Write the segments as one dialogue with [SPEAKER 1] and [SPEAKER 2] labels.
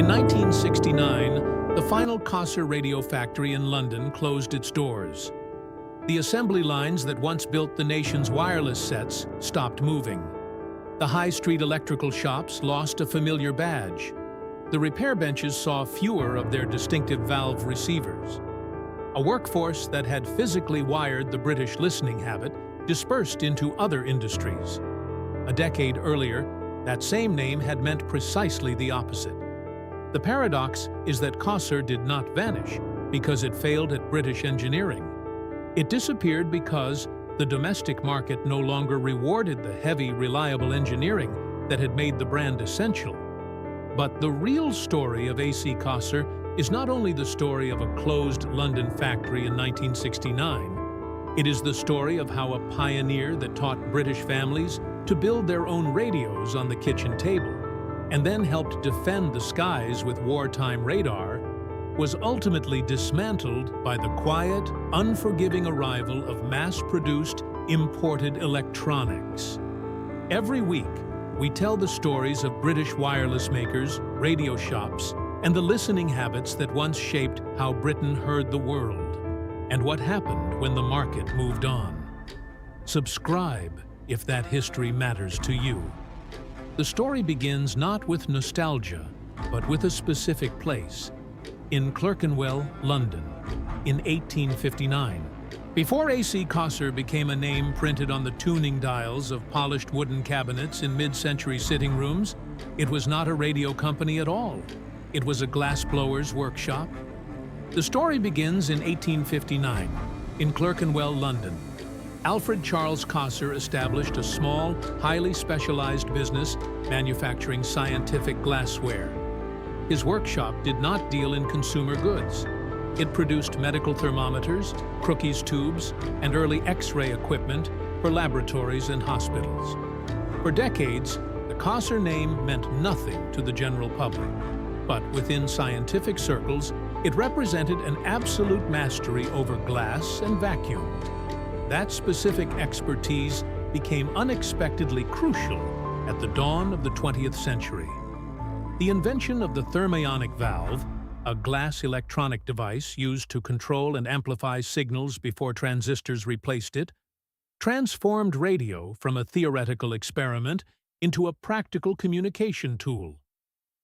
[SPEAKER 1] In 1969, the final Cossor radio factory in London closed its doors. The assembly lines that once built the nation's wireless sets stopped moving. The high-street electrical shops lost a familiar badge. The repair benches saw fewer of their distinctive valve receivers. A workforce that had physically wired the British listening habit dispersed into other industries. A decade earlier, that same name had meant precisely the opposite. The paradox is that Cossor did not vanish because it failed at British engineering. It disappeared because the domestic market no longer rewarded the heavy, reliable engineering that had made the brand essential. But the real story of A.C. Cossor is not only the story of a closed London factory in 1969, it is the story of how a pioneer that taught British families to build their own radios on the kitchen table, and then helped defend the skies with wartime radar, was ultimately dismantled by the quiet, unforgiving arrival of mass-produced, imported electronics. Every week, we tell the stories of British wireless makers, radio shops, and the listening habits that once shaped how Britain heard the world, and what happened when the market moved on. Subscribe if that history matters to you. The story begins not with nostalgia, but with a specific place. In Clerkenwell, London, in 1859. Before A.C. Cossor became a name printed on the tuning dials of polished wooden cabinets in mid-century sitting rooms, it was not a radio company at all. It was a glassblower's workshop. The story begins in 1859, in Clerkenwell, London. Alfred Charles Cossor established a small, highly specialized business manufacturing scientific glassware. His workshop did not deal in consumer goods. It produced medical thermometers, Crookes tubes, and early X-ray equipment for laboratories and hospitals. For decades, the Cossor name meant nothing to the general public, but within scientific circles, it represented an absolute mastery over glass and vacuum. That specific expertise became unexpectedly crucial at the dawn of the 20th century. The invention of the thermionic valve, a glass electronic device used to control and amplify signals before transistors replaced it, transformed radio from a theoretical experiment into a practical communication tool.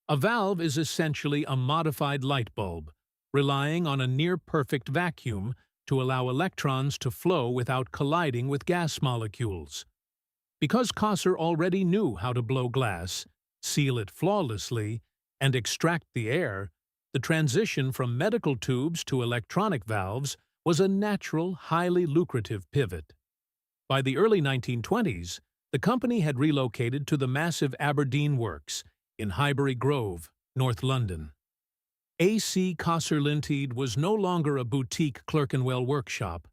[SPEAKER 1] A valve is essentially a modified light bulb, relying on a near-perfect vacuum to allow electrons to flow without colliding with gas molecules. Because Cossor already knew how to blow glass, seal it flawlessly, and extract the air, the transition from medical tubes to electronic valves was a natural, highly lucrative pivot. By the early 1920s, the company had relocated to the massive Aberdeen Works in Highbury Grove, North London. A.C. Cossor Limited was no longer a boutique Clerkenwell workshop.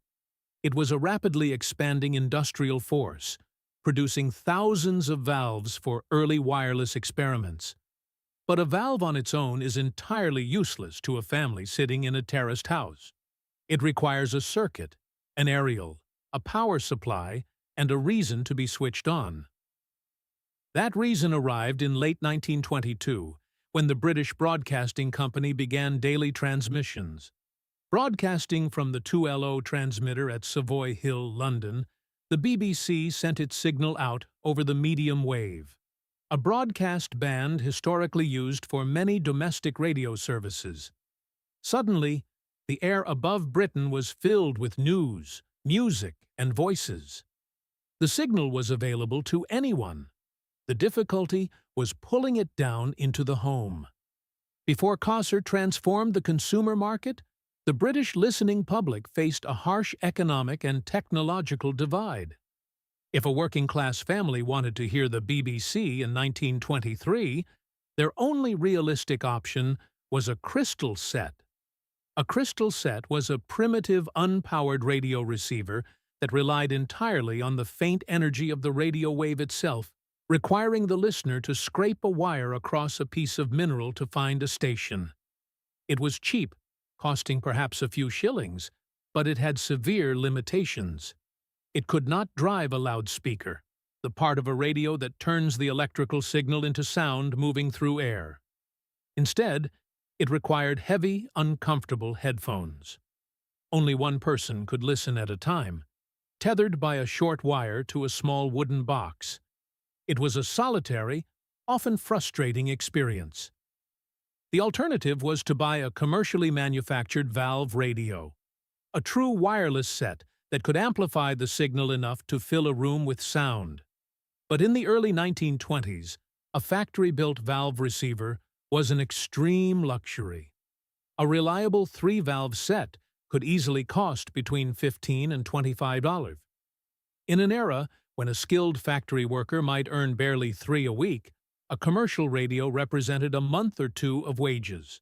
[SPEAKER 1] It was a rapidly expanding industrial force, producing thousands of valves for early wireless experiments. But a valve on its own is entirely useless to a family sitting in a terraced house. It requires a circuit, an aerial, a power supply, and a reason to be switched on. That reason arrived in late 1922, when the British Broadcasting Company began daily transmissions. Broadcasting from the 2LO transmitter at Savoy Hill, London, the BBC sent its signal out over the medium wave, a broadcast band historically used for many domestic radio services. Suddenly, the air above Britain was filled with news, music, and voices. The signal was available to anyone. The difficulty was pulling it down into the home. Before Cossor transformed the consumer market, the British listening public faced a harsh economic and technological divide. If a working-class family wanted to hear the BBC in 1923, their only realistic option was a crystal set. A crystal set was a primitive, unpowered radio receiver that relied entirely on the faint energy of the radio wave itself, requiring the listener to scrape a wire across a piece of mineral to find a station. It was cheap, costing perhaps a few shillings, but it had severe limitations. It could not drive a loudspeaker, the part of a radio that turns the electrical signal into sound moving through air. Instead, it required heavy, uncomfortable headphones. Only one person could listen at a time, tethered by a short wire to a small wooden box. It was a solitary, often frustrating experience. The alternative was to buy a commercially manufactured valve radio, a true wireless set that could amplify the signal enough to fill a room with sound. But in the early 1920s, a factory-built valve receiver was an extreme luxury. A reliable three-valve set could easily cost between $15 and $25. In an era when a skilled factory worker might earn barely $3 a week, a commercial radio represented a month or two of wages.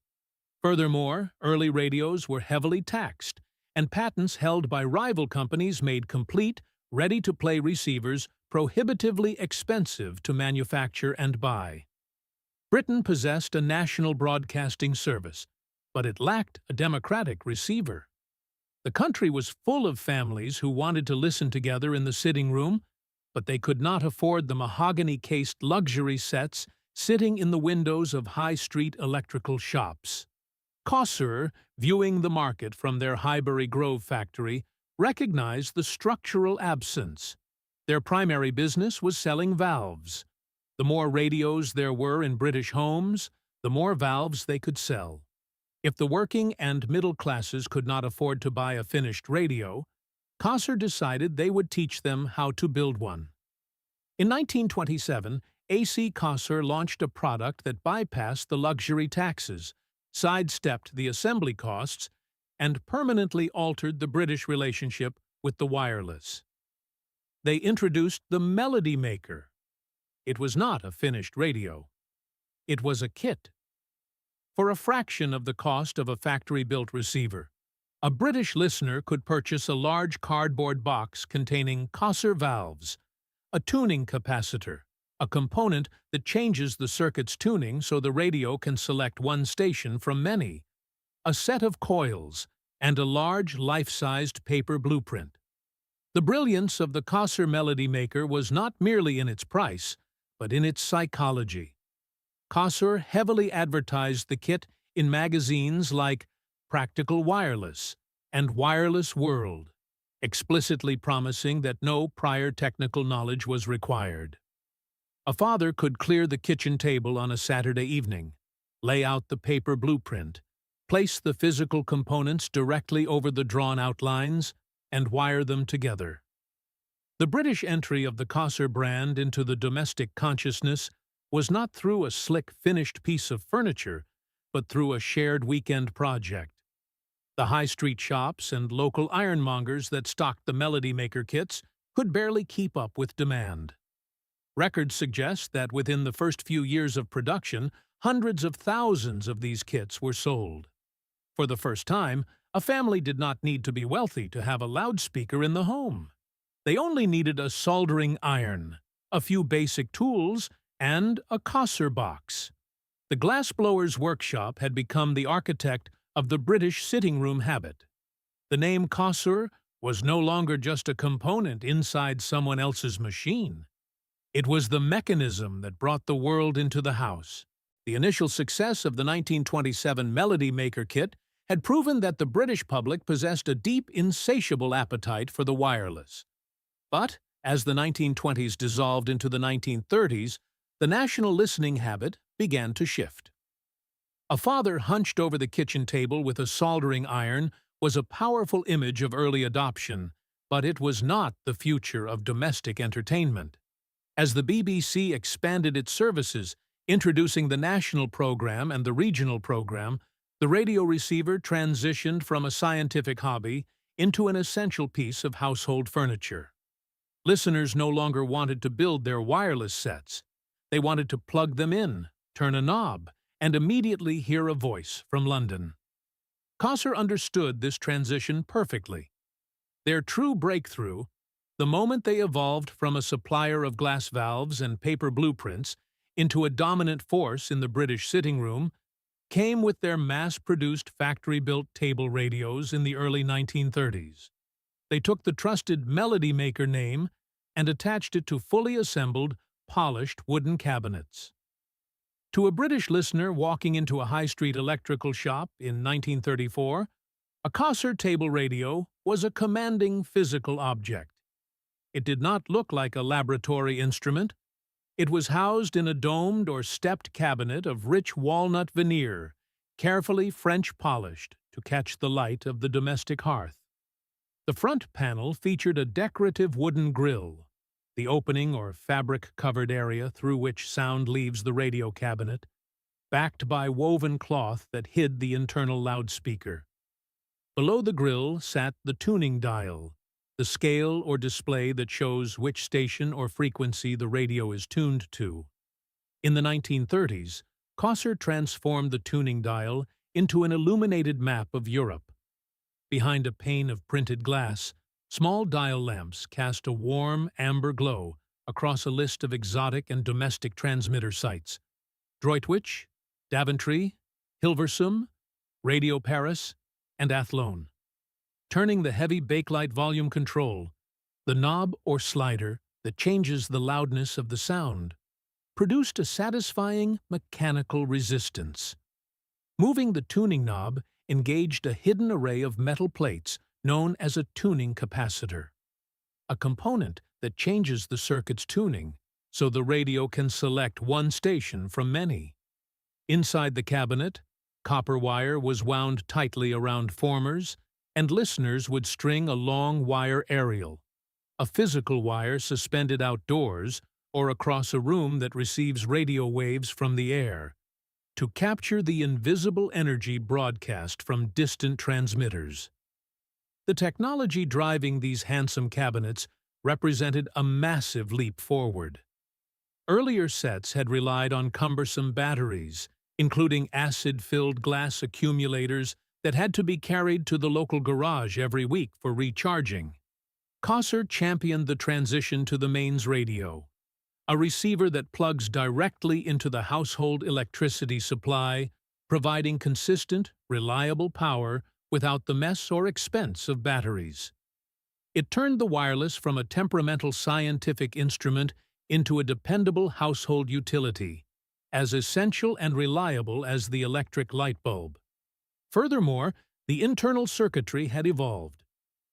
[SPEAKER 1] Furthermore, early radios were heavily taxed, and patents held by rival companies made complete, ready-to-play receivers prohibitively expensive to manufacture and buy. Britain possessed a national broadcasting service, but it lacked a democratic receiver. The country was full of families who wanted to listen together in the sitting room, but they could not afford the mahogany-cased luxury sets sitting in the windows of high-street electrical shops. Cossor, viewing the market from their Highbury Grove factory, recognized the structural absence. Their primary business was selling valves. The more radios there were in British homes, the more valves they could sell. If the working and middle classes could not afford to buy a finished radio, Cossor decided they would teach them how to build one. In 1927, A.C. Cossor launched a product that bypassed the luxury taxes, sidestepped the assembly costs, and permanently altered the British relationship with the wireless. They introduced the Melody Maker. It was not a finished radio. It was a kit. For a fraction of the cost of a factory-built receiver, a British listener could purchase a large cardboard box containing Cossor valves, a tuning capacitor, a component that changes the circuit's tuning so the radio can select one station from many, a set of coils, and a large, life-sized paper blueprint. The brilliance of the Cossor Melody Maker was not merely in its price, but in its psychology. Cossor heavily advertised the kit in magazines like Practical Wireless and Wireless World, explicitly promising that no prior technical knowledge was required. A father could clear the kitchen table on a Saturday evening, lay out the paper blueprint, place the physical components directly over the drawn-out lines, and wire them together. The British entry of the Cossor brand into the domestic consciousness was not through a slick, finished piece of furniture, but through a shared weekend project. The high-street shops and local ironmongers that stocked the Melody Maker kits could barely keep up with demand. Records suggest that within the first few years of production, hundreds of thousands of these kits were sold. For the first time, a family did not need to be wealthy to have a loudspeaker in the home. They only needed a soldering iron, a few basic tools, and a Cossor box. The glassblower's workshop had become the architect of the British sitting room habit. The name Cossor was no longer just a component inside someone else's machine. It was the mechanism that brought the world into the house. The initial success of the 1927 Melody Maker kit had proven that the British public possessed a deep, insatiable appetite for the wireless. But, as the 1920s dissolved into the 1930s, the national listening habit began to shift. A father hunched over the kitchen table with a soldering iron was a powerful image of early adoption, but it was not the future of domestic entertainment. As the BBC expanded its services, introducing the national program and the regional program, the radio receiver transitioned from a scientific hobby into an essential piece of household furniture. Listeners no longer wanted to build their wireless sets. They wanted to plug them in, turn a knob, and immediately hear a voice from London. Cossor understood this transition perfectly. Their true breakthrough, the moment they evolved from a supplier of glass valves and paper blueprints into a dominant force in the British sitting room, came with their mass-produced factory-built table radios in the early 1930s. They took the trusted Melody Maker name and attached it to fully assembled, polished wooden cabinets. To a British listener walking into a high-street electrical shop in 1934, a Cossor table radio was a commanding physical object. It did not look like a laboratory instrument. It was housed in a domed or stepped cabinet of rich walnut veneer, carefully French polished to catch the light of the domestic hearth. The front panel featured a decorative wooden grille, the opening or fabric-covered area through which sound leaves the radio cabinet, backed by woven cloth that hid the internal loudspeaker. Below the grille sat the tuning dial, the scale or display that shows which station or frequency the radio is tuned to. In the 1930s, Cossor transformed the tuning dial into an illuminated map of Europe. Behind a pane of printed glass, small dial lamps cast a warm amber glow across a list of exotic and domestic transmitter sites: Droitwich, Daventry, Hilversum, Radio Paris, and Athlone. Turning the heavy bakelite volume control, the knob or slider that changes the loudness of the sound, produced a satisfying mechanical resistance. Moving the tuning knob engaged a hidden array of metal plates known as a tuning capacitor, a component that changes the circuit's tuning so the radio can select one station from many. Inside the cabinet, copper wire was wound tightly around formers, and listeners would string a long wire aerial, a physical wire suspended outdoors or across a room that receives radio waves from the air, to capture the invisible energy broadcast from distant transmitters. The technology driving these handsome cabinets represented a massive leap forward. Earlier sets had relied on cumbersome batteries, including acid-filled glass accumulators that had to be carried to the local garage every week for recharging. Cossor championed the transition to the mains radio, a receiver that plugs directly into the household electricity supply, providing consistent, reliable power without the mess or expense of batteries. It turned the wireless from a temperamental scientific instrument into a dependable household utility, as essential and reliable as the electric light bulb. Furthermore, the internal circuitry had evolved.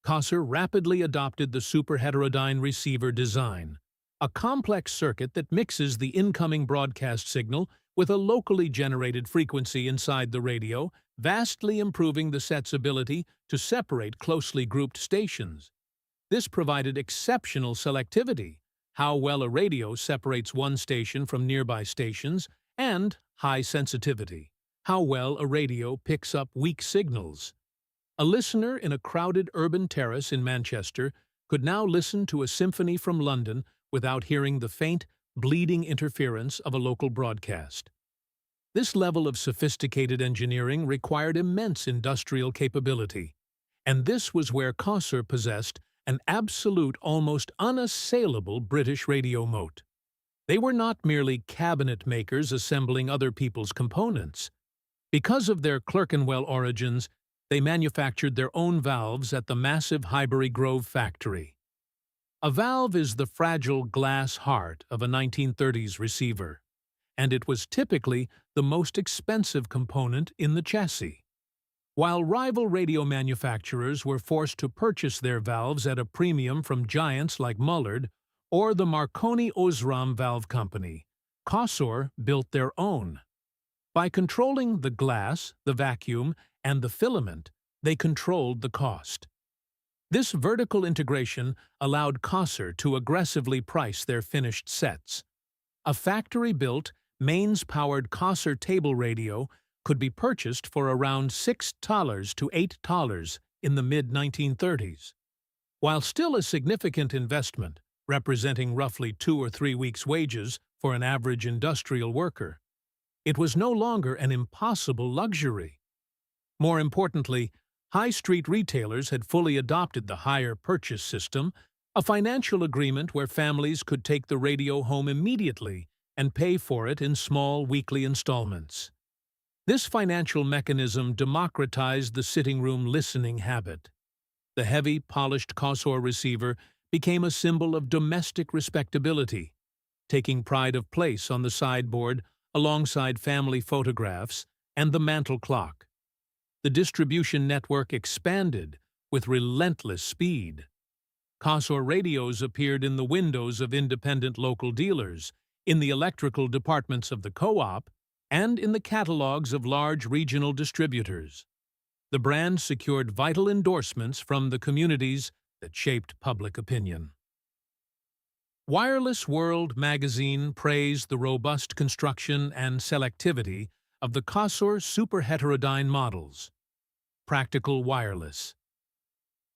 [SPEAKER 1] Cossor rapidly adopted the superheterodyne receiver design, a complex circuit that mixes the incoming broadcast signal with a locally generated frequency inside the radio, vastly improving the set's ability to separate closely grouped stations. This provided exceptional selectivity, how well a radio separates one station from nearby stations, and high sensitivity, how well a radio picks up weak signals. A listener in a crowded urban terrace in Manchester could now listen to a symphony from London without hearing the faint, bleeding interference of a local broadcast. This level of sophisticated engineering required immense industrial capability, and this was where Cossor possessed an absolute, almost unassailable British radio moat. They were not merely cabinet makers assembling other people's components. Because of their Clerkenwell origins, they manufactured their own valves at the massive Highbury Grove factory. A valve is the fragile glass heart of a 1930s receiver, and it was typically the most expensive component in the chassis. While rival radio manufacturers were forced to purchase their valves at a premium from giants like Mullard or the Marconi Osram Valve Company, Cossor built their own. By controlling the glass, the vacuum, and the filament, they controlled the cost. This vertical integration allowed Cossor to aggressively price their finished sets. A factory-built, mains-powered Cossor table radio could be purchased for around $6 to $8 in the mid-1930s. While still a significant investment, representing roughly 2 or 3 weeks' wages for an average industrial worker, it was no longer an impossible luxury. More importantly, high street retailers had fully adopted the hire purchase system, a financial agreement where families could take the radio home immediately and pay for it in small weekly installments. This financial mechanism democratized the sitting room listening habit. The heavy, polished Cossor receiver became a symbol of domestic respectability, taking pride of place on the sideboard alongside family photographs and the mantel clock. The distribution network expanded with relentless speed. Cossor radios appeared in the windows of independent local dealers, in the electrical departments of the co-op, and in the catalogs of large regional distributors. The brand secured vital endorsements from the communities that shaped public opinion. Wireless World magazine praised the robust construction and selectivity of the Cossor super heterodyne models. Practical wireless.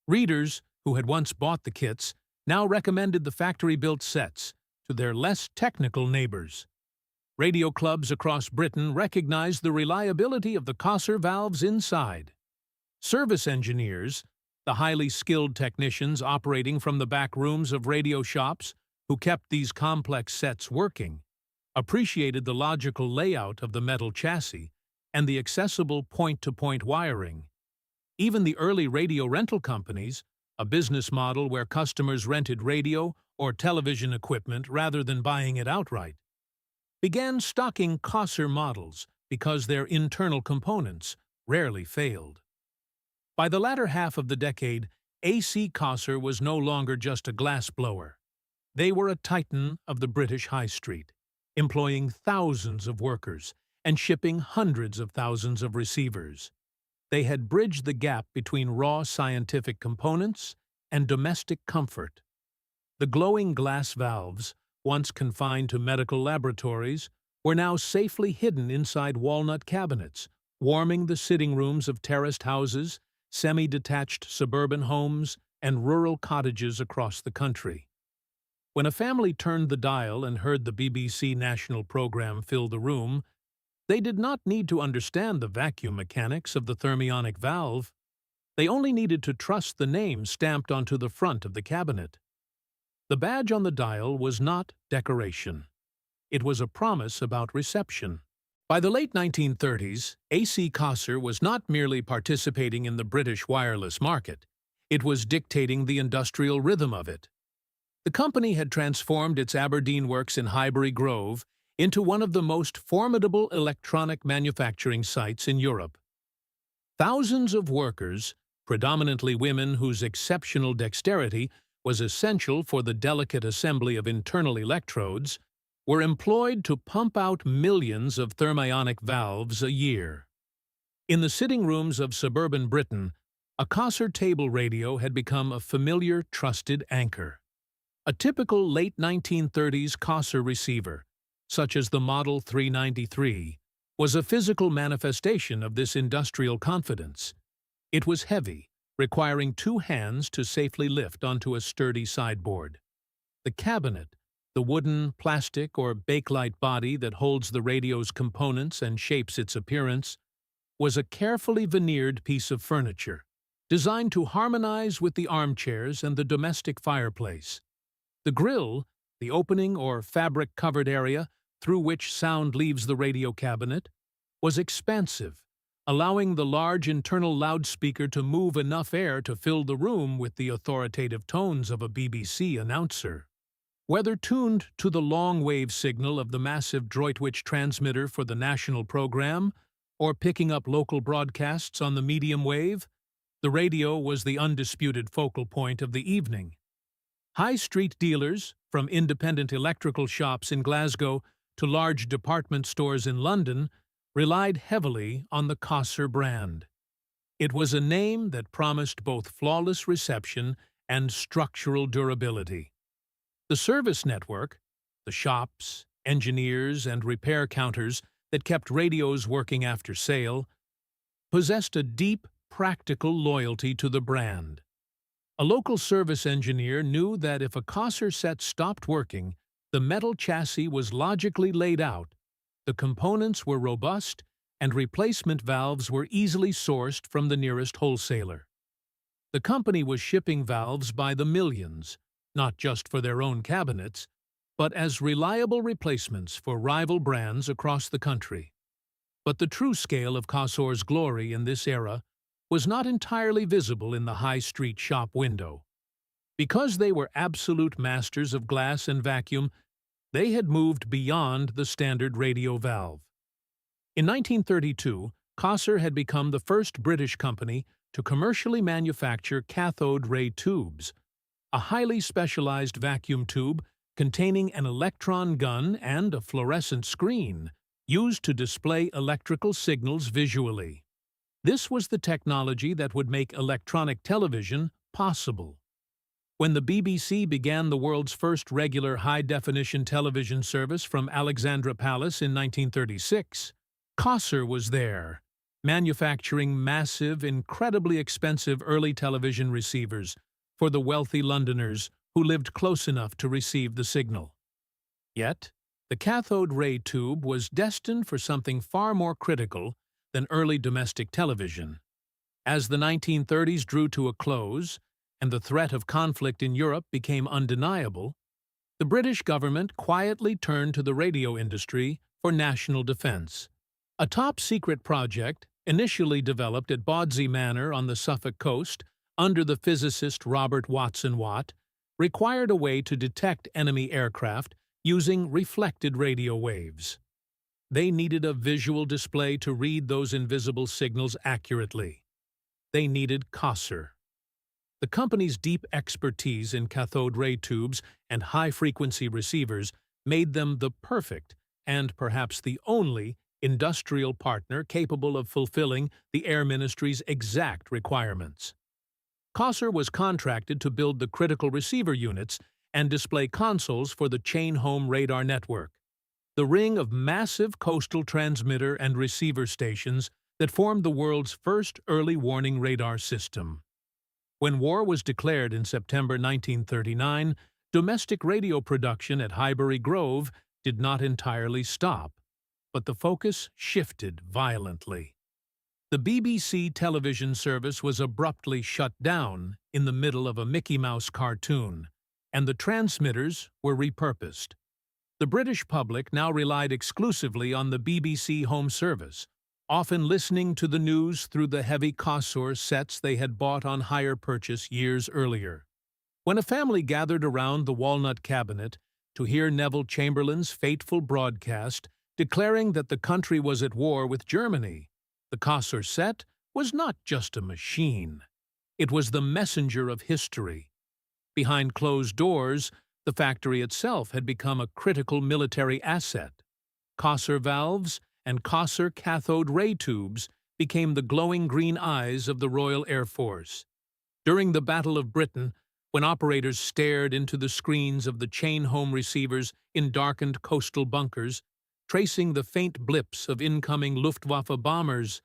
[SPEAKER 1] Readers who had once bought the kits now recommended the factory-built sets to their less technical neighbors. Radio clubs across Britain recognized the reliability of the Cossor valves inside. Service engineers, the highly skilled technicians operating from the back rooms of radio shops who kept these complex sets working, appreciated the logical layout of the metal chassis and the accessible point-to-point wiring. Even the early radio rental companies, a business model where customers rented radio or television equipment rather than buying it outright, began stocking Cossor models because their internal components rarely failed. By the latter half of the decade, AC Cossor was no longer just a glassblower. They were a titan of the British High Street, employing thousands of workers and shipping hundreds of thousands of receivers. They had bridged the gap between raw scientific components and domestic comfort. The glowing glass valves, once confined to medical laboratories, were now safely hidden inside walnut cabinets, warming the sitting rooms of terraced houses, semi-detached suburban homes, and rural cottages across the country. When a family turned the dial and heard the BBC national program fill the room, they did not need to understand the vacuum mechanics of the thermionic valve. They only needed to trust the name stamped onto the front of the cabinet. The badge on the dial was not decoration. It was a promise about reception. By the late 1930s, AC Cossor was not merely participating in the British wireless market. It was dictating the industrial rhythm of it. The company had transformed its Aberdeen works in Highbury Grove into one of the most formidable electronic manufacturing sites in Europe. Thousands of workers, predominantly women whose exceptional dexterity was essential for the delicate assembly of internal electrodes, were employed to pump out millions of thermionic valves a year. In the sitting rooms of suburban Britain, a Cossor table radio had become a familiar, trusted anchor. A typical late 1930s Cossor receiver, such as the Model 393, was a physical manifestation of this industrial confidence. It was heavy, requiring 2 hands to safely lift onto a sturdy sideboard. The cabinet, the wooden, plastic, or bakelite body that holds the radio's components and shapes its appearance, was a carefully veneered piece of furniture, designed to harmonize with the armchairs and the domestic fireplace. The grille, the opening or fabric-covered area through which sound leaves the radio cabinet, was expansive, allowing the large internal loudspeaker to move enough air to fill the room with the authoritative tones of a BBC announcer. Whether tuned to the long-wave signal of the massive Droitwich transmitter for the national program, or picking up local broadcasts on the medium wave, the radio was the undisputed focal point of the evening. High street dealers, from independent electrical shops in Glasgow to large department stores in London, relied heavily on the Cossor brand. It was a name that promised both flawless reception and structural durability. The service network, the shops, engineers, and repair counters that kept radios working after sale, possessed a deep, practical loyalty to the brand. A local service engineer knew that if a Cossor set stopped working, the metal chassis was logically laid out, the components were robust, and replacement valves were easily sourced from the nearest wholesaler. The company was shipping valves by the millions, not just for their own cabinets, but as reliable replacements for rival brands across the country. But the true scale of Cossor's glory in this era was not entirely visible in the high street shop window. Because they were absolute masters of glass and vacuum, They had moved beyond the standard radio valve. In 1932, Cossor had become the first British company to commercially manufacture cathode ray tubes, a highly specialized vacuum tube containing an electron gun and a fluorescent screen used to display electrical signals visually. This was the technology that would make electronic television possible. When the BBC began the world's first regular high-definition television service from Alexandra Palace in 1936, Cossor was there, manufacturing massive, incredibly expensive early television receivers for the wealthy Londoners who lived close enough to receive the signal. Yet, the cathode ray tube was destined for something far more critical than early domestic television. As the 1930s drew to a close, and the threat of conflict in Europe became undeniable, the British government quietly turned to the radio industry for national defense. A top-secret project, initially developed at Bawdsey Manor on the Suffolk coast under the physicist Robert Watson Watt, required a way to detect enemy aircraft using reflected radio waves. They needed a visual display to read those invisible signals accurately. They needed Cossor. The company's deep expertise in cathode ray tubes and high-frequency receivers made them the perfect, and perhaps the only, industrial partner capable of fulfilling the Air Ministry's exact requirements. Cossor was contracted to build the critical receiver units and display consoles for the chain-home radar network, the ring of massive coastal transmitter and receiver stations that formed the world's first early warning radar system. When war was declared in September 1939, domestic radio production at Highbury Grove did not entirely stop, but the focus shifted violently. The BBC television service was abruptly shut down in the middle of a Mickey Mouse cartoon, and the transmitters were repurposed. The British public now relied exclusively on the BBC home service, often listening to the news through the heavy Cossor sets they had bought on hire purchase years earlier. When a family gathered around the walnut cabinet to hear Neville Chamberlain's fateful broadcast declaring that the country was at war with Germany, the Cossor set was not just a machine. It was the messenger of history. Behind closed doors, the factory itself had become a critical military asset. Cossor valves and Cossor cathode ray tubes became the glowing green eyes of the Royal Air Force. During the Battle of Britain, when operators stared into the screens of the chain-home receivers in darkened coastal bunkers, tracing the faint blips of incoming Luftwaffe bombers,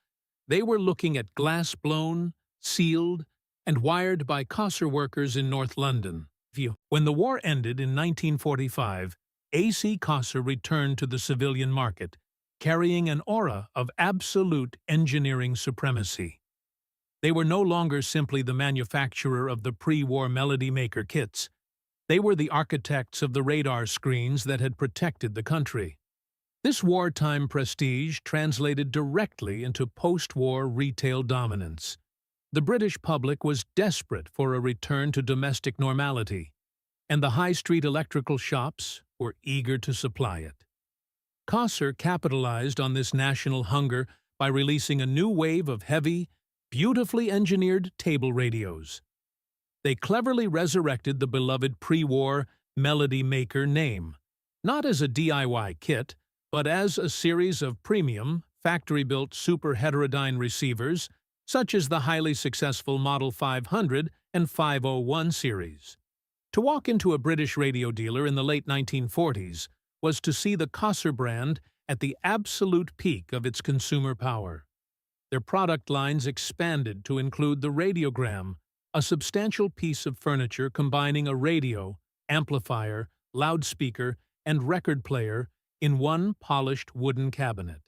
[SPEAKER 1] they were looking at glass-blown, sealed, and wired by Cossor workers in North London. When the war ended in 1945, A.C. Cossor returned to the civilian market, carrying an aura of absolute engineering supremacy. They were no longer simply the manufacturer of the pre-war Melody Maker kits. They were the architects of the radar screens that had protected the country. This wartime prestige translated directly into post-war retail dominance. The British public was desperate for a return to domestic normality, and the high-street electrical shops were eager to supply it. Cossor capitalized on this national hunger by releasing a new wave of heavy, beautifully engineered table radios. They cleverly resurrected the beloved pre-war Melody Maker name, not as a DIY kit, but as a series of premium, factory-built super heterodyne receivers, such as the highly successful Model 500 and 501 series. To walk into a British radio dealer in the late 1940s was to see the Cossor brand at the absolute peak of its consumer power. Their product lines expanded to include the radiogram, a substantial piece of furniture combining a radio, amplifier, loudspeaker, and record player in one polished wooden cabinet.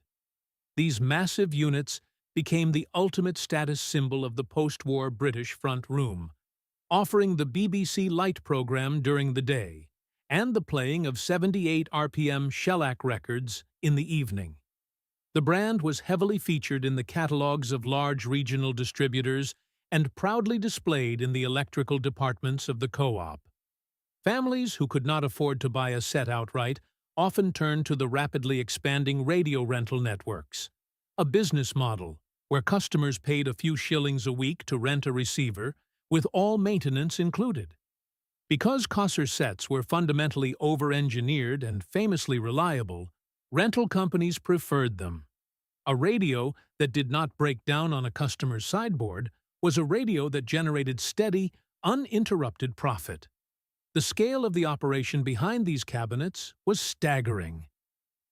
[SPEAKER 1] These massive units became the ultimate status symbol of the post-war British front room, offering the BBC Light program during the day and the playing of 78 RPM shellac records in the evening. The brand was heavily featured in the catalogs of large regional distributors and proudly displayed in the electrical departments of the co-op. Families who could not afford to buy a set outright often turned to the rapidly expanding radio rental networks, a business model where customers paid a few shillings a week to rent a receiver, with all maintenance included. Because Cossor sets were fundamentally over-engineered and famously reliable, rental companies preferred them. A radio that did not break down on a customer's sideboard was a radio that generated steady, uninterrupted profit. The scale of the operation behind these cabinets was staggering.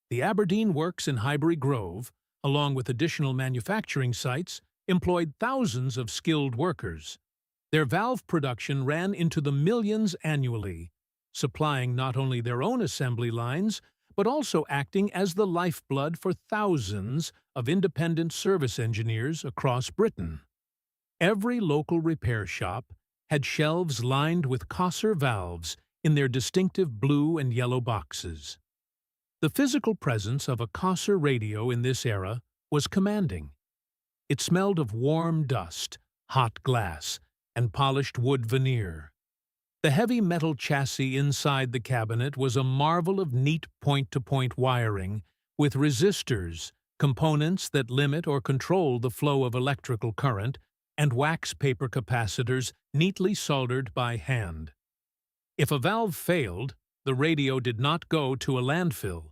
[SPEAKER 1] The Aberdeen Works in Highbury Grove, along with additional manufacturing sites, employed thousands of skilled workers. Their valve production ran into the millions annually, supplying not only their own assembly lines, but also acting as the lifeblood for thousands of independent service engineers across Britain. Every local repair shop had shelves lined with Cossor valves in their distinctive blue and yellow boxes. The physical presence of a Cossor radio in this era was commanding. It smelled of warm dust, hot glass, and polished wood veneer. The heavy metal chassis inside the cabinet was a marvel of neat point-to-point wiring with resistors, components that limit or control the flow of electrical current, and wax paper capacitors neatly soldered by hand. If a valve failed, the radio did not go to a landfill.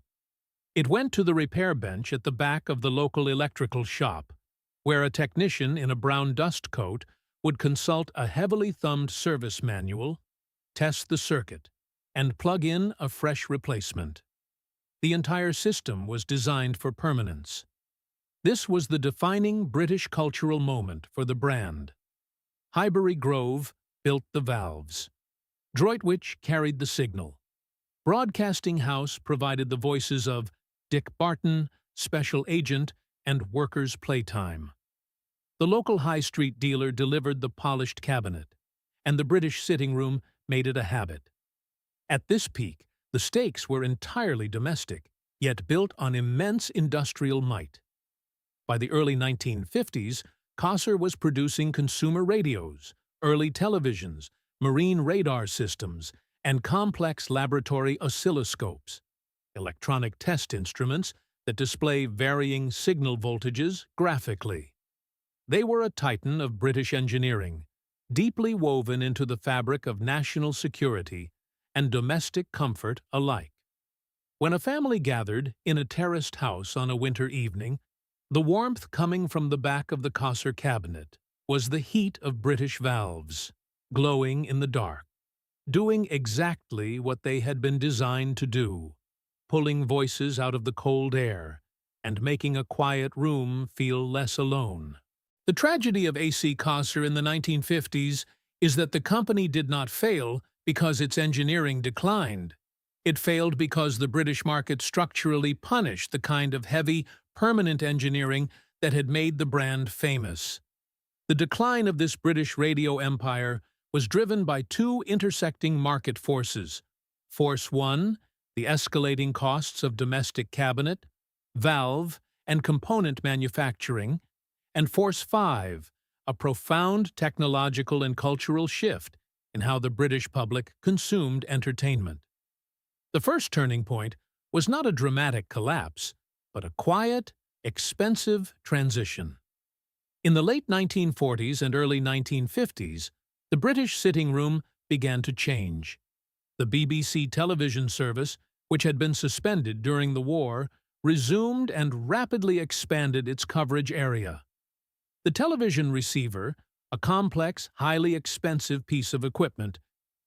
[SPEAKER 1] It went to the repair bench at the back of the local electrical shop, where a technician in a brown dust coat would consult a heavily thumbed service manual, test the circuit, and plug in a fresh replacement. The entire system was designed for permanence. This was the defining British cultural moment for the brand. Highbury Grove built the valves. Droitwich carried the signal. Broadcasting House provided the voices of Dick Barton, Special Agent, and Workers' Playtime. The local high street dealer delivered the polished cabinet, and the British sitting room made it a habit. At this peak, the stakes were entirely domestic, yet built on immense industrial might. By the early 1950s, Cossor was producing consumer radios, early televisions, marine radar systems, and complex laboratory oscilloscopes, electronic test instruments that display varying signal voltages graphically. They were a titan of British engineering, deeply woven into the fabric of national security and domestic comfort alike. When a family gathered in a terraced house on a winter evening, the warmth coming from the back of the Cossor cabinet was the heat of British valves, glowing in the dark, doing exactly what they had been designed to do, pulling voices out of the cold air and making a quiet room feel less alone. The tragedy of AC Cossor in the 1950s is that the company did not fail because its engineering declined. It failed because the British market structurally punished the kind of heavy, permanent engineering that had made the brand famous. The decline of this British radio empire was driven by two intersecting market forces. Force 1, the escalating costs of domestic cabinet, valve, and component manufacturing, and Force 5, a profound technological and cultural shift in how the British public consumed entertainment. The first turning point was not a dramatic collapse, but a quiet, expensive transition. In the late 1940s and early 1950s, the British sitting room began to change. The BBC television service, which had been suspended during the war, resumed and rapidly expanded its coverage area. The television receiver, a complex, highly expensive piece of equipment,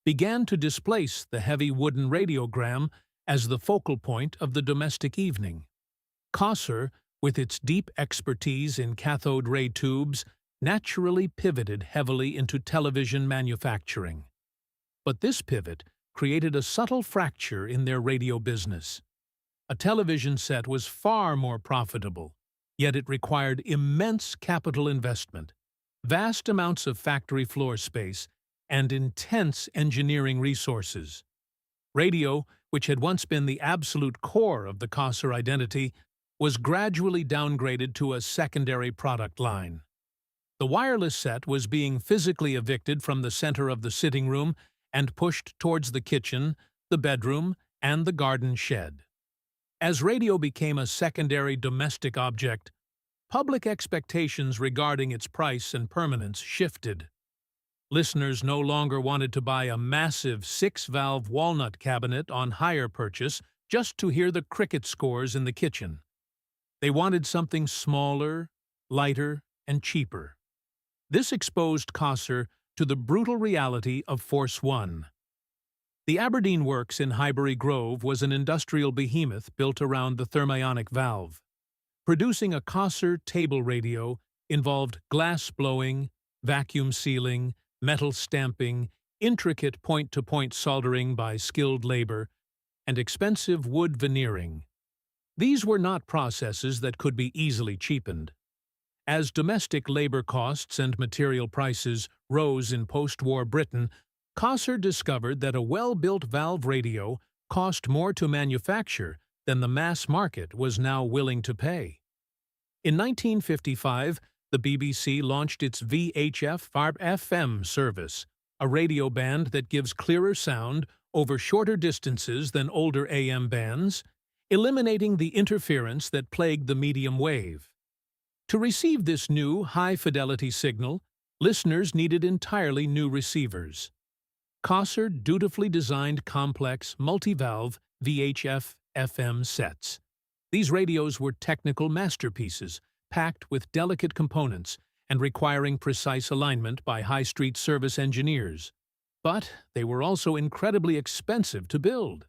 [SPEAKER 1] began to displace the heavy wooden radiogram as the focal point of the domestic evening. Cossor, with its deep expertise in cathode ray tubes, naturally pivoted heavily into television manufacturing. But this pivot created a subtle fracture in their radio business. A television set was far more profitable, yet it required immense capital investment, vast amounts of factory floor space, and intense engineering resources. Radio, which had once been the absolute core of the Cossor identity, was gradually downgraded to a secondary product line. The wireless set was being physically evicted from the center of the sitting room and pushed towards the kitchen, the bedroom, and the garden shed. As radio became a secondary domestic object, public expectations regarding its price and permanence shifted. Listeners no longer wanted to buy a massive 6-valve walnut cabinet on hire purchase just to hear the cricket scores in the kitchen. They wanted something smaller, lighter, and cheaper. This exposed Cossor to the brutal reality of Force One. The Aberdeen Works in Highbury Grove was an industrial behemoth built around the thermionic valve. Producing a Cossor table radio involved glass blowing, vacuum sealing, metal stamping, intricate point-to-point soldering by skilled labor, and expensive wood veneering. These were not processes that could be easily cheapened. As domestic labor costs and material prices rose in post-war Britain, Cossor discovered that a well-built valve radio cost more to manufacture than the mass market was now willing to pay. In 1955, the BBC launched its VHF-FM service, a radio band that gives clearer sound over shorter distances than older AM bands, eliminating the interference that plagued the medium wave. To receive this new, high-fidelity signal, listeners needed entirely new receivers. Cossor dutifully designed complex, multi-valve VHF-FM sets. These radios were technical masterpieces, packed with delicate components and requiring precise alignment by high-street service engineers. But they were also incredibly expensive to build.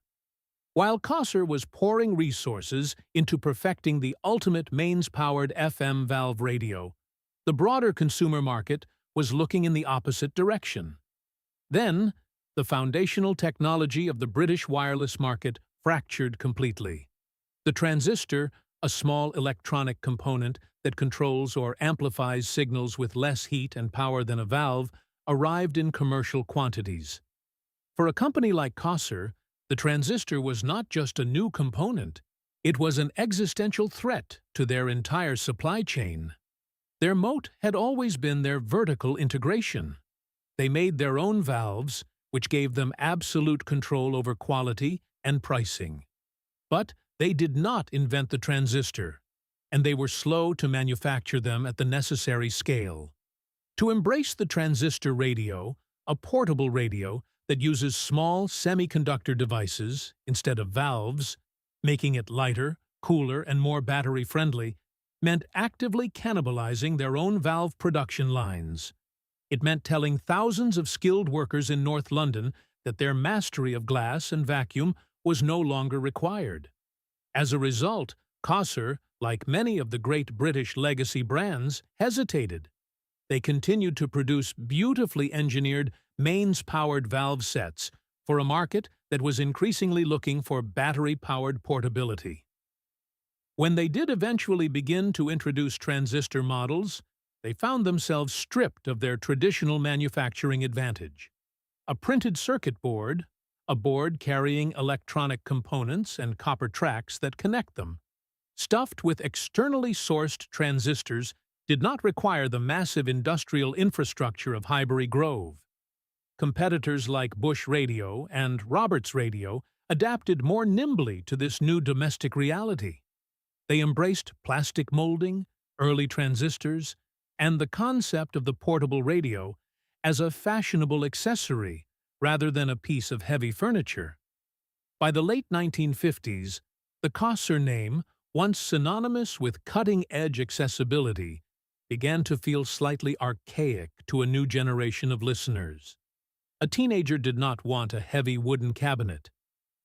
[SPEAKER 1] While Cossor was pouring resources into perfecting the ultimate mains-powered FM valve radio, the broader consumer market was looking in the opposite direction. Then, the foundational technology of the British wireless market fractured completely. The transistor, a small electronic component that controls or amplifies signals with less heat and power than a valve, arrived in commercial quantities. For a company like Cossor, the transistor was not just a new component, it was an existential threat to their entire supply chain. Their moat had always been their vertical integration. They made their own valves, which gave them absolute control over quality and pricing. But they did not invent the transistor, and they were slow to manufacture them at the necessary scale. To embrace the transistor radio, a portable radio that uses small semiconductor devices instead of valves, making it lighter, cooler, and more battery-friendly, meant actively cannibalizing their own valve production lines. It meant telling thousands of skilled workers in North London that their mastery of glass and vacuum was no longer required. As a result, Cossor, like many of the great British legacy brands, hesitated. They continued to produce beautifully engineered, mains-powered valve sets for a market that was increasingly looking for battery-powered portability. When they did eventually begin to introduce transistor models, they found themselves stripped of their traditional manufacturing advantage. A printed circuit board, a board carrying electronic components and copper tracks that connect them, stuffed with externally sourced transistors, did not require the massive industrial infrastructure of Highbury Grove. Competitors like Bush Radio and Roberts Radio adapted more nimbly to this new domestic reality. They embraced plastic molding, early transistors, and the concept of the portable radio as a fashionable accessory rather than a piece of heavy furniture. By the late 1950s, the Cossor name, once synonymous with cutting-edge accessibility, began to feel slightly archaic to a new generation of listeners. A teenager did not want a heavy wooden cabinet.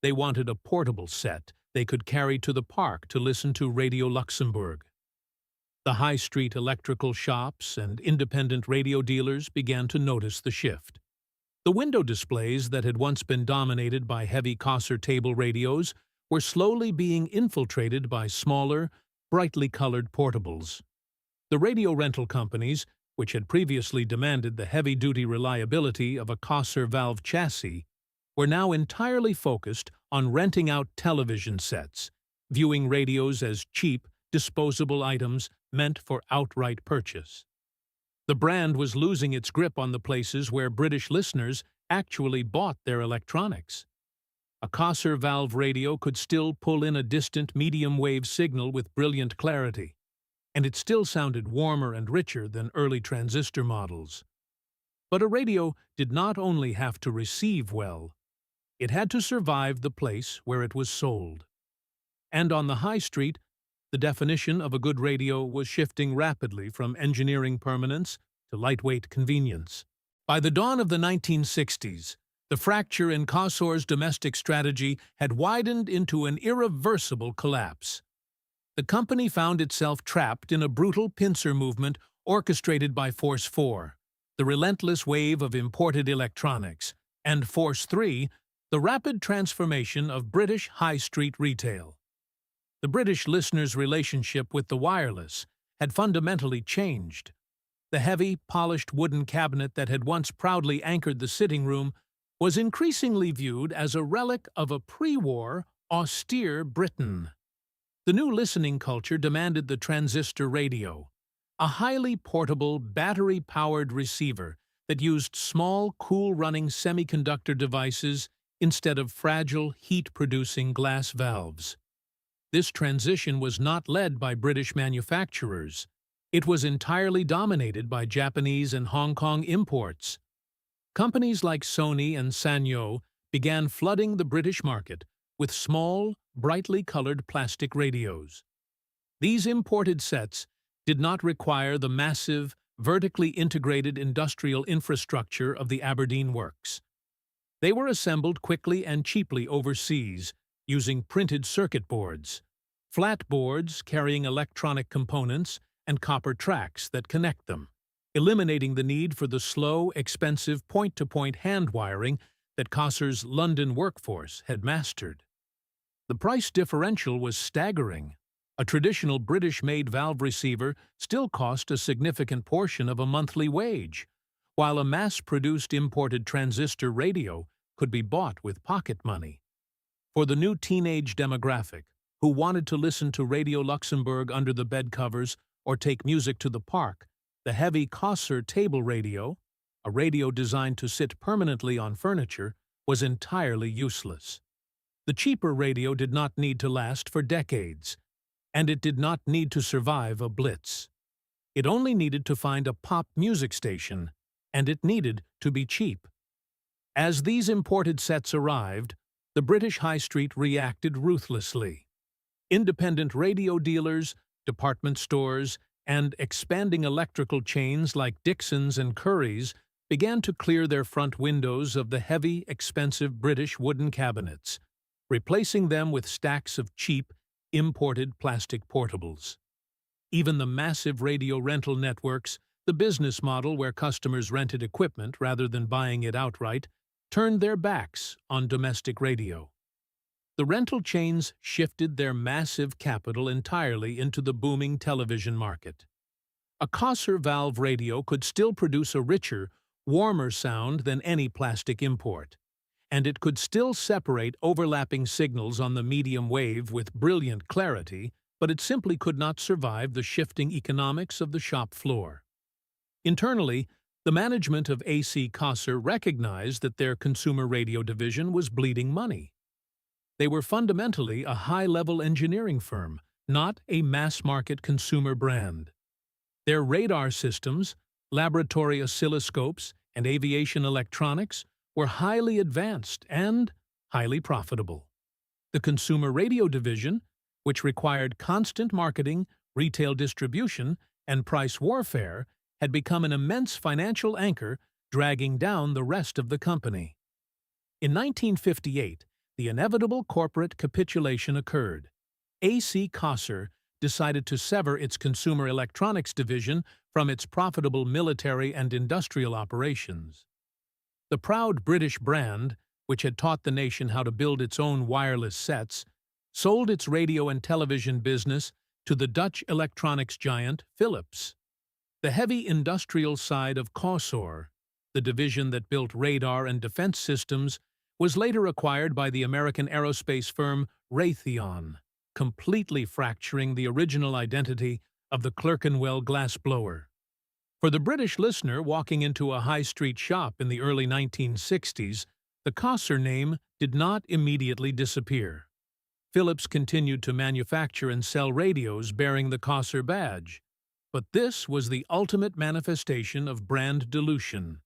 [SPEAKER 1] They wanted a portable set they could carry to the park to listen to Radio Luxembourg. The high-street electrical shops and independent radio dealers began to notice the shift. The window displays that had once been dominated by heavy Cossor table radios were slowly being infiltrated by smaller, brightly colored portables. The radio rental companies, which had previously demanded the heavy-duty reliability of a Cossor valve chassis, were now entirely focused on renting out television sets, viewing radios as cheap, disposable items meant for outright purchase. The brand was losing its grip on the places where British listeners actually bought their electronics. A Cossor valve radio could still pull in a distant medium-wave signal with brilliant clarity, and it still sounded warmer and richer than early transistor models. But a radio did not only have to receive well, it had to survive the place where it was sold. And on the high street, the definition of a good radio was shifting rapidly from engineering permanence to lightweight convenience. By the dawn of the 1960s, the fracture in Cossor's domestic strategy had widened into an irreversible collapse. The company found itself trapped in a brutal pincer movement orchestrated by Force 4, the relentless wave of imported electronics, and Force 3, the rapid transformation of British high street retail. The British listener's relationship with the wireless had fundamentally changed. The heavy, polished wooden cabinet that had once proudly anchored the sitting room was increasingly viewed as a relic of a pre-war, austere Britain. The new listening culture demanded the transistor radio, a highly portable, battery-powered receiver that used small, cool-running semiconductor devices instead of fragile, heat-producing glass valves. This transition was not led by British manufacturers. It was entirely dominated by Japanese and Hong Kong imports. Companies like Sony and Sanyo began flooding the British market with small, brightly colored plastic radios. These imported sets did not require the massive, vertically integrated industrial infrastructure of the Aberdeen Works. They were assembled quickly and cheaply overseas using printed circuit boards, flat boards carrying electronic components, and copper tracks that connect them, eliminating the need for the slow, expensive point-to-point hand wiring that Cossor's London workforce had mastered. The price differential was staggering. A traditional British-made valve receiver still cost a significant portion of a monthly wage, while a mass-produced imported transistor radio could be bought with pocket money. For the new teenage demographic, who wanted to listen to Radio Luxembourg under the bed covers or take music to the park, the heavy Cossor table radio, a radio designed to sit permanently on furniture, was entirely useless. The cheaper radio did not need to last for decades, and it did not need to survive a blitz. It only needed to find a pop music station, and it needed to be cheap. As these imported sets arrived, the British high street reacted ruthlessly. Independent radio dealers, department stores, and expanding electrical chains like Dixon's and Curry's began to clear their front windows of the heavy, expensive British wooden cabinets, replacing them with stacks of cheap, imported plastic portables. Even the massive radio rental networks, the business model where customers rented equipment rather than buying it outright, turned their backs on domestic radio. The rental chains shifted their massive capital entirely into the booming television market. A Cossor valve radio could still produce a richer, warmer sound than any plastic import, and it could still separate overlapping signals on the medium wave with brilliant clarity, but it simply could not survive the shifting economics of the shop floor. Internally, the management of AC Cossor recognized that their consumer radio division was bleeding money. They were fundamentally a high-level engineering firm, not a mass-market consumer brand. Their radar systems, laboratory oscilloscopes, and aviation electronics were highly advanced and highly profitable. The consumer radio division, which required constant marketing, retail distribution, and price warfare, had become an immense financial anchor dragging down the rest of the company. In 1958, the inevitable corporate capitulation occurred. AC Cossor decided to sever its consumer electronics division from its profitable military and industrial operations. The proud British brand, which had taught the nation how to build its own wireless sets, sold its radio and television business to the Dutch electronics giant Philips. The heavy industrial side of Cossor, the division that built radar and defense systems, was later acquired by the American aerospace firm Raytheon, completely fracturing the original identity of the Clerkenwell glassblower. For the British listener walking into a high-street shop in the early 1960s, the Cossor name did not immediately disappear. Philips continued to manufacture and sell radios bearing the Cossor badge, but this was the ultimate manifestation of brand dilution.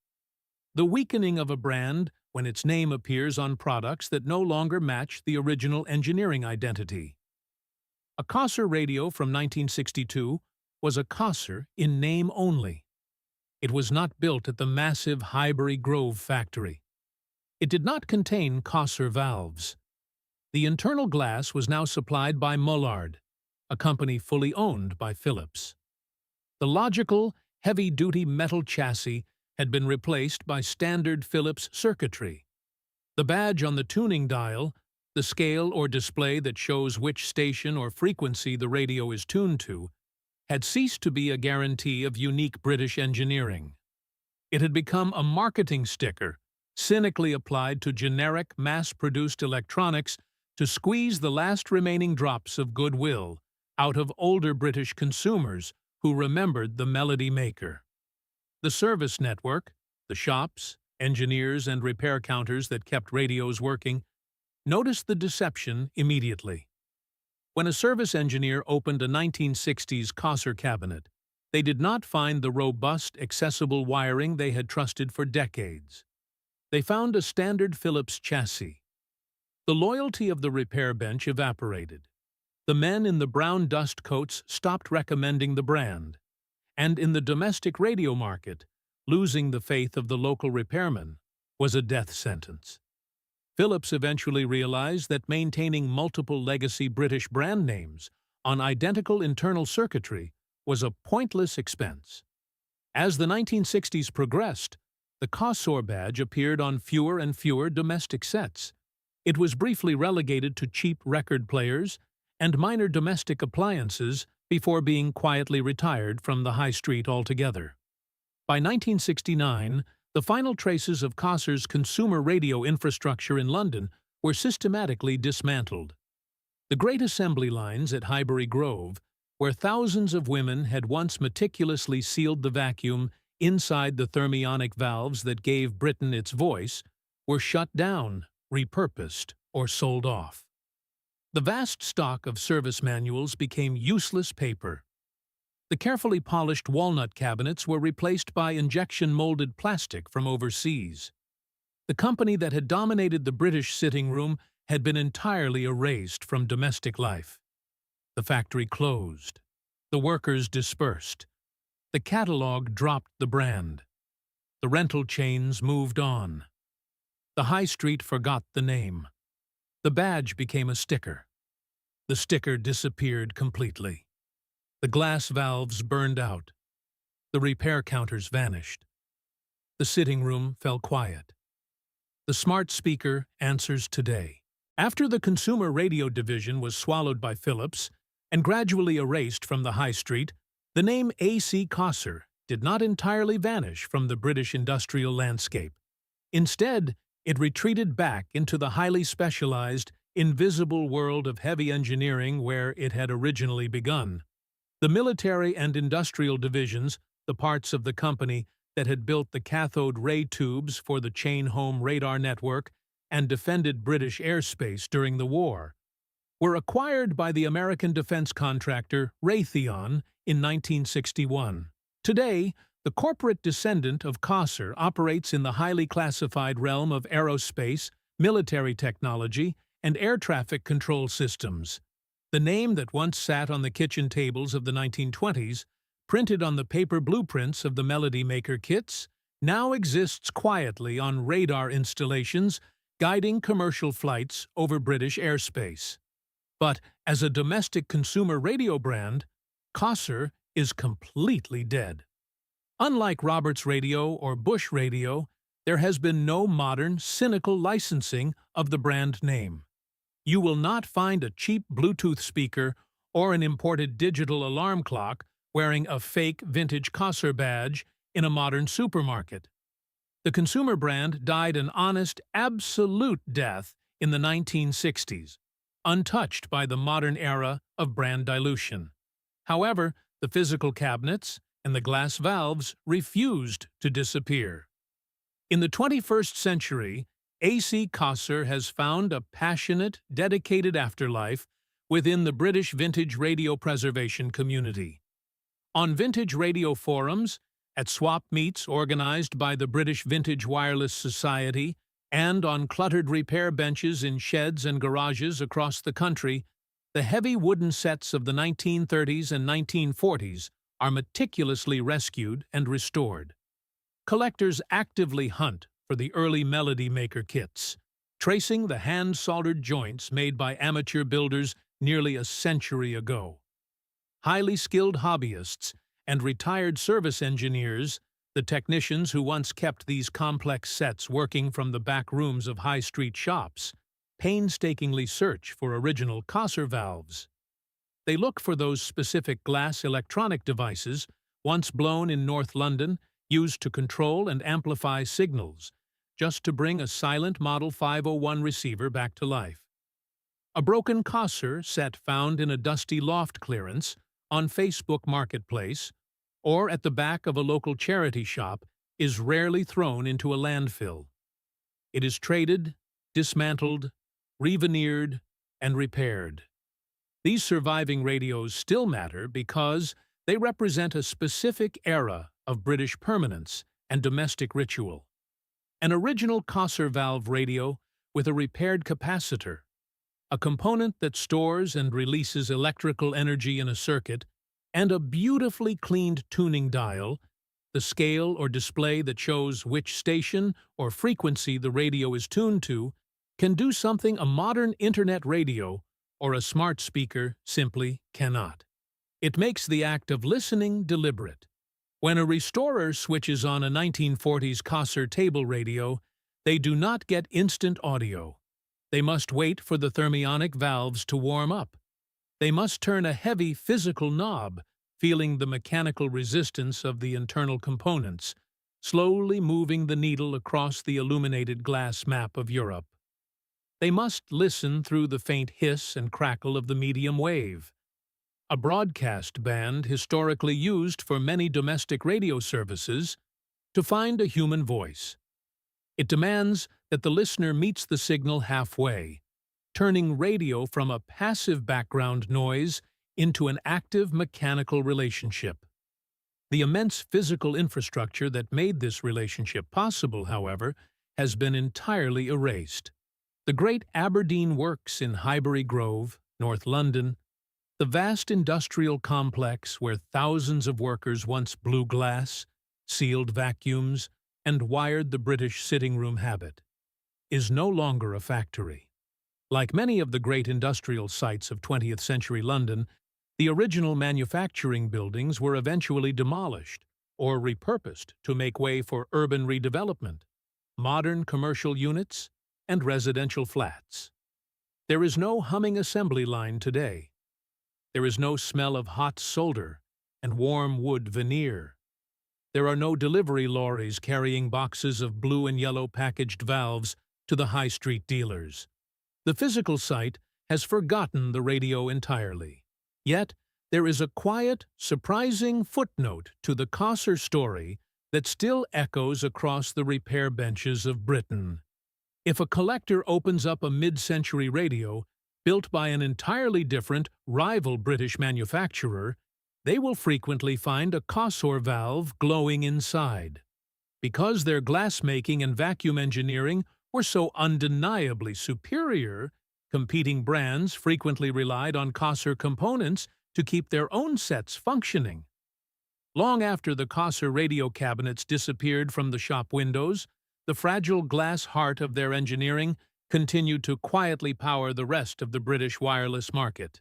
[SPEAKER 1] The weakening of a brand when its name appears on products that no longer match the original engineering identity. A Cossor radio from 1962 was a Cossor in name only. It was not built at the massive Highbury Grove factory. It did not contain Cossor valves. The internal glass was now supplied by Mullard, a company fully owned by Philips. The logical, heavy-duty metal chassis had been replaced by standard Philips circuitry. The badge on the tuning dial, the scale or display that shows which station or frequency the radio is tuned to, had ceased to be a guarantee of unique British engineering. It had become a marketing sticker, cynically applied to generic, mass-produced electronics to squeeze the last remaining drops of goodwill out of older British consumers who remembered the melody maker. The service network, the shops, engineers, and repair counters that kept radios working, noticed the deception immediately. When a service engineer opened a 1960s Cossor cabinet, they did not find the robust, accessible wiring they had trusted for decades. They found a standard Philips chassis. The loyalty of the repair bench evaporated. The men in the brown dust coats stopped recommending the brand. And in the domestic radio market, losing the faith of the local repairman was a death sentence. Philips eventually realized that maintaining multiple legacy British brand names on identical internal circuitry was a pointless expense. As the 1960s progressed, the Cossor badge appeared on fewer and fewer domestic sets. It was briefly relegated to cheap record players and minor domestic appliances before being quietly retired from the high street altogether. By 1969, the final traces of Cossor's consumer radio infrastructure in London were systematically dismantled. The great assembly lines at Highbury Grove, where thousands of women had once meticulously sealed the vacuum inside the thermionic valves that gave Britain its voice, were shut down, repurposed, or sold off. The vast stock of service manuals became useless paper. The carefully polished walnut cabinets were replaced by injection-molded plastic from overseas. The company that had dominated the British sitting room had been entirely erased from domestic life. The factory closed. The workers dispersed. The catalog dropped the brand. The rental chains moved on. The high street forgot the name. The badge became a sticker. The sticker disappeared completely. The glass valves burned out. The repair counters vanished. The sitting room fell quiet. The smart speaker answers today. After the consumer radio division was swallowed by Philips and gradually erased from the high street, the name A.C. Cossor did not entirely vanish from the British industrial landscape. Instead, it retreated back into the highly specialized, invisible world of heavy engineering where it had originally begun. The military and industrial divisions, the parts of the company that had built the cathode ray tubes for the chain-home radar network and defended British airspace during the war, were acquired by the American defense contractor Raytheon in 1961. Today, the corporate descendant of Cossor operates in the highly classified realm of aerospace, military technology, and air traffic control systems. The name that once sat on the kitchen tables of the 1920s, printed on the paper blueprints of the Melody Maker kits, now exists quietly on radar installations guiding commercial flights over British airspace. But as a domestic consumer radio brand, Cossor is completely dead. Unlike Roberts Radio or Bush Radio, there has been no modern, cynical licensing of the brand name. You will not find a cheap Bluetooth speaker or an imported digital alarm clock wearing a fake vintage Cossor badge in a modern supermarket. The consumer brand died an honest, absolute death in the 1960s, untouched by the modern era of brand dilution. However, the physical cabinets and the glass valves refused to disappear. In the 21st century, A.C. Cossor has found a passionate, dedicated afterlife within the British vintage radio preservation community. On vintage radio forums, at swap meets organized by the British Vintage Wireless Society, and on cluttered repair benches in sheds and garages across the country, the heavy wooden sets of the 1930s and 1940s are meticulously rescued and restored. Collectors actively hunt for the early Melody Maker kits, tracing the hand-soldered joints made by amateur builders nearly a century ago. Highly skilled hobbyists and retired service engineers, the technicians who once kept these complex sets working from the back rooms of high street shops, painstakingly search for original Cossor valves. They look for those specific glass electronic devices, once blown in North London, used to control and amplify signals, just to bring a silent Model 501 receiver back to life. A broken Cossor set found in a dusty loft clearance, on Facebook Marketplace, or at the back of a local charity shop is rarely thrown into a landfill. It is traded, dismantled, reveneered, and repaired. These surviving radios still matter because they represent a specific era of British permanence and domestic ritual. An original Cossor valve radio with a repaired capacitor, a component that stores and releases electrical energy in a circuit, and a beautifully cleaned tuning dial, the scale or display that shows which station or frequency the radio is tuned to, can do something a modern internet radio or a smart speaker simply cannot. It makes the act of listening deliberate. When a restorer switches on a 1940s Cossor table radio, they do not get instant audio. They must wait for the thermionic valves to warm up. They must turn a heavy physical knob, feeling the mechanical resistance of the internal components, slowly moving the needle across the illuminated glass map of Europe. They must listen through the faint hiss and crackle of the medium wave, a broadcast band historically used for many domestic radio services, to find a human voice. It demands that the listener meets the signal halfway, turning radio from a passive background noise into an active mechanical relationship. The immense physical infrastructure that made this relationship possible, however, has been entirely erased. The great Aberdeen Works in Highbury Grove, North London, the vast industrial complex where thousands of workers once blew glass, sealed vacuums, and wired the British sitting room habit, is no longer a factory. Like many of the great industrial sites of 20th century London, the original manufacturing buildings were eventually demolished or repurposed to make way for urban redevelopment, modern commercial units, and residential flats. There is no humming assembly line today. There is no smell of hot solder and warm wood veneer. There are no delivery lorries carrying boxes of blue and yellow packaged valves to the high street dealers. The physical site has forgotten the radio entirely. Yet, there is a quiet, surprising footnote to the Cossor story that still echoes across the repair benches of Britain. If a collector opens up a mid-century radio built by an entirely different, rival British manufacturer, they will frequently find a Cossor valve glowing inside. Because their glassmaking and vacuum engineering were so undeniably superior, competing brands frequently relied on Cossor components to keep their own sets functioning. Long after the Cossor radio cabinets disappeared from the shop windows, the fragile glass heart of their engineering continued to quietly power the rest of the British wireless market.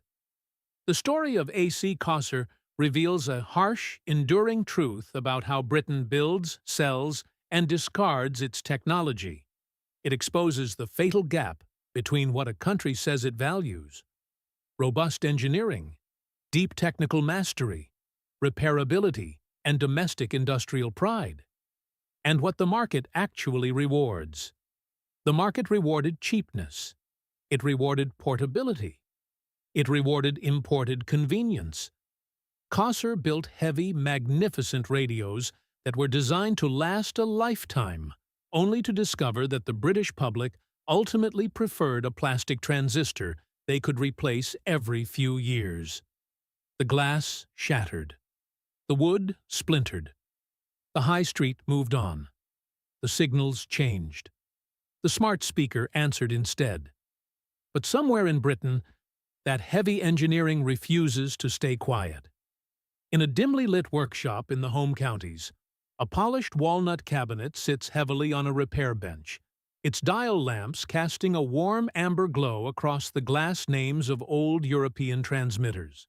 [SPEAKER 1] The story of A.C. Cossor reveals a harsh, enduring truth about how Britain builds, sells, and discards its technology. It exposes the fatal gap between what a country says it values: robust engineering, deep technical mastery, repairability, and domestic industrial pride, and what the market actually rewards. The market rewarded cheapness. It rewarded portability. It rewarded imported convenience. Cossor built heavy, magnificent radios that were designed to last a lifetime, only to discover that the British public ultimately preferred a plastic transistor they could replace every few years. The glass shattered. The wood splintered. The high street moved on. The signals changed. The smart speaker answered instead. But somewhere in Britain, that heavy engineering refuses to stay quiet. In a dimly lit workshop in the home counties, a polished walnut cabinet sits heavily on a repair bench, its dial lamps casting a warm amber glow across the glass names of old European transmitters,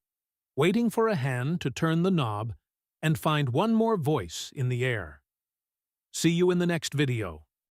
[SPEAKER 1] waiting for a hand to turn the knob and find one more voice in the air. See you in the next video.